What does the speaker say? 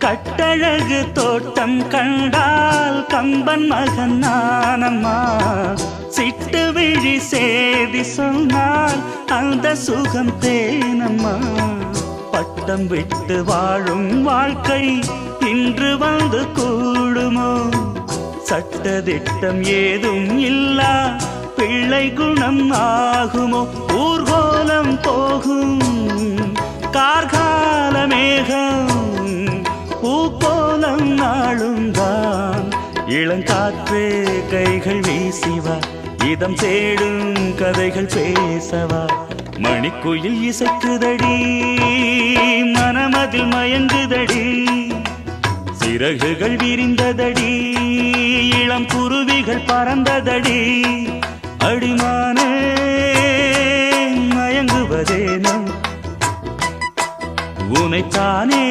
கட்டழகு தோட்டம் கண்டால் கம்பன் மகன் நானம்மா. சிட்டு விழி சேதி சொன்னால் அந்த சுகம் தேனம்மா. பட்டம் விட்டு வாழும் வாழ்க்கை இன்று வந்து கூடுமோ? சட்டதிட்டம் ஏதும் இல்லா பிள்ளை குணம் ஆகுமோ? ஊர்கோலம் போகும் கார்கால மேகம் பூக்கோலம் நாளும் தான். இளங்காற்றே கைகள் வீசிவா, இதம் தேடும் கதைகள் பேசவா. மணிக்குயில் இசைக்குதடி, மனமதில் மயங்குதடி. சிறகுகள் விரிந்ததடி, இளம் குருவிகள் பறந்ததடி. அடிமானே மயங்குவதேனோ உனைத்தானே.